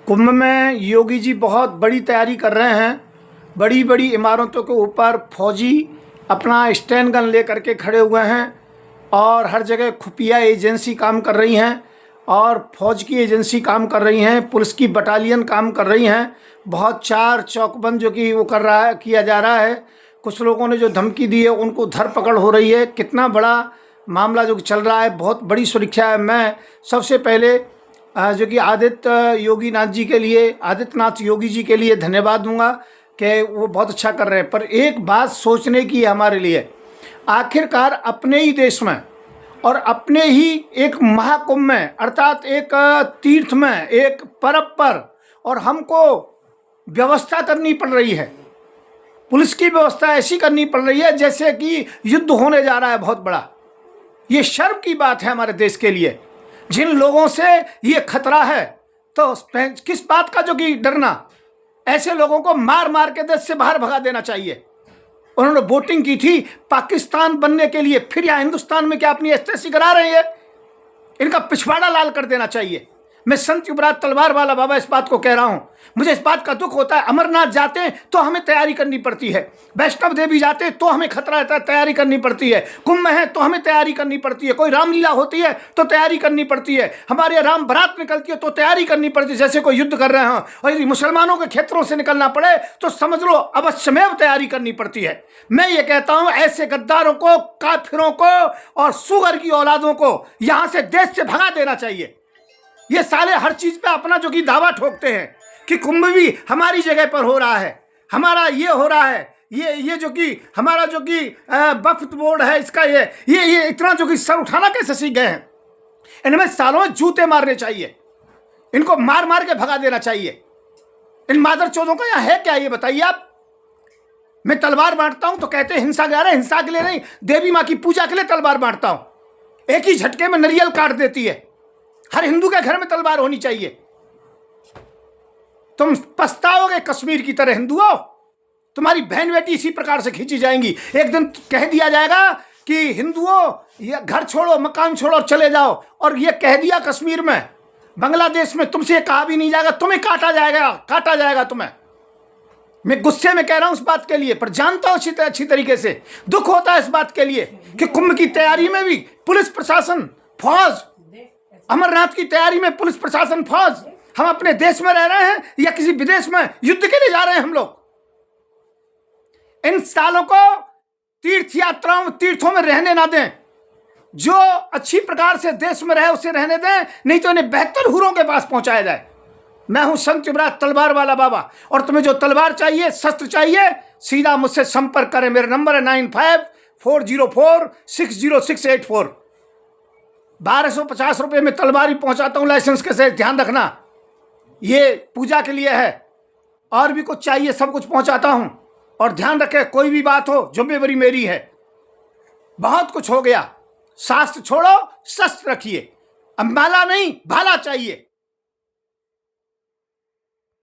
कुंभ में योगी जी बहुत बड़ी तैयारी कर रहे हैं। बड़ी बड़ी इमारतों के ऊपर फौजी अपना स्टैंड गन लेकर के खड़े हुए हैं और हर जगह खुफिया एजेंसी काम कर रही हैं और फौज की एजेंसी काम कर रही हैं, पुलिस की बटालियन काम कर रही हैं। बहुत चार चौकबंद जो कि वो किया जा रहा है। कुछ लोगों ने जो धमकी दी है उनको धरपकड़ हो रही है। कितना बड़ा मामला जो चल रहा है, बहुत बड़ी सुरक्षा है। मैं सबसे पहले जो कि आदित्यनाथ योगी जी के लिए धन्यवाद दूंगा कि वो बहुत अच्छा कर रहे हैं। पर एक बात सोचने की है हमारे लिए, आखिरकार अपने ही देश में और अपने ही एक महाकुंभ में, अर्थात एक तीर्थ में, एक पर्व पर, और हमको व्यवस्था करनी पड़ रही है। पुलिस की व्यवस्था ऐसी करनी पड़ रही है जैसे कि युद्ध होने जा रहा है बहुत बड़ा। ये शर्म की बात है हमारे देश के लिए। जिन लोगों से ये खतरा है तो किस बात का जो कि डरना। ऐसे लोगों को मार मार के देश से बाहर भगा देना चाहिए। उन्होंने वोटिंग की थी पाकिस्तान बनने के लिए, फिर यहाँ हिंदुस्तान में क्या अपनी एस्टेसी करा रहे हैं। इनका पिछवाड़ा लाल कर देना चाहिए। मैं संत युवराज तलवार वाला बाबा इस बात को कह रहा हूं। मुझे इस बात का दुख होता है, अमरनाथ जाते हैं तो हमें तैयारी करनी पड़ती है, वैष्णव देवी जाते हैं तो हमें खतरा रहता है, तैयारी करनी पड़ती है, कुंभ में है तो हमें तैयारी करनी पड़ती है, कोई रामलीला होती है तो तैयारी करनी पड़ती है, हमारे राम बारात निकलती है तो तैयारी करनी पड़ती है, जैसे कोई युद्ध कर रहे हैं। और यदि मुसलमानों के क्षेत्रों से निकलना पड़े तो समझ लो अवश्यमेव तैयारी करनी पड़ती है। मैं ये कहता हूं, ऐसे गद्दारों को, काफिरों को और सुअर की औलादों को यहां से देश से भगा देना चाहिए। ये साले हर चीज पे अपना जो कि दावा ठोकते हैं कि कुंभ भी हमारी जगह पर हो रहा है, हमारा ये हो रहा है, ये जो कि हमारा जो कि वक्फ बोर्ड है इसका ये इतना जो कि सर उठाना कैसे सीख गए हैं। इनमें सालों में जूते मारने चाहिए, इनको मार मार के भगा देना चाहिए। इन मादर चौधों का यहाँ है क्या ये बताइए आप। मैं तलवार बांटता हूं तो कहते हैं हिंसा के, अरे हिंसा के लिए नहीं, देवी माँ की पूजा के लिए तलवार बांटता हूं। एक ही झटके में नारियल काट देती है। हर हिंदू के घर में तलवार होनी चाहिए। तुम पछताओगे कश्मीर की तरह हिंदुओं। तुम्हारी बहन बेटी इसी प्रकार से खींची जाएंगी। एक दिन कह दिया जाएगा कि हिंदुओं ये घर छोड़ो, मकान छोड़ो और चले जाओ, और ये कह दिया कश्मीर में, बांग्लादेश में तुमसे कहा भी नहीं जाएगा, तुम्हें काटा जाएगा तुम्हें। मैं गुस्से में कह रहा हूं इस बात के लिए, पर जानता हूं अच्छी तरीके से दुख होता है इस बात के लिए कि कुंभ की तैयारी में भी पुलिस प्रशासन, फौज, अमरनाथ की तैयारी में पुलिस प्रशासन, फौज, हम अपने देश में रह रहे हैं या किसी विदेश में युद्ध के लिए जा रहे हैं हम लोग। इन सालों को तीर्थों में रहने ना दें। जो अच्छी प्रकार से देश में रहे उसे रहने दें, नहीं तो इन्हें बेहतर हुरों के पास पहुंचाया जाए। मैं हूं संत युवराज तलवार वाला बाबा, और तुम्हें जो तलवार चाहिए, शस्त्र चाहिए, सीधा मुझसे संपर्क करें। मेरा नंबर है 9540460684। 1250 रुपये में तलवार ही पहुंचाता हूं लाइसेंस के साथ, ध्यान रखना। ये पूजा के लिए है, और भी कुछ चाहिए सब कुछ पहुंचाता हूं। और ध्यान रखें, कोई भी बात हो जिम्मेवारी मेरी है। बहुत कुछ हो गया, शास्त्र छोड़ो, शस्त्र रखिए। अब माला नहीं भाला चाहिए।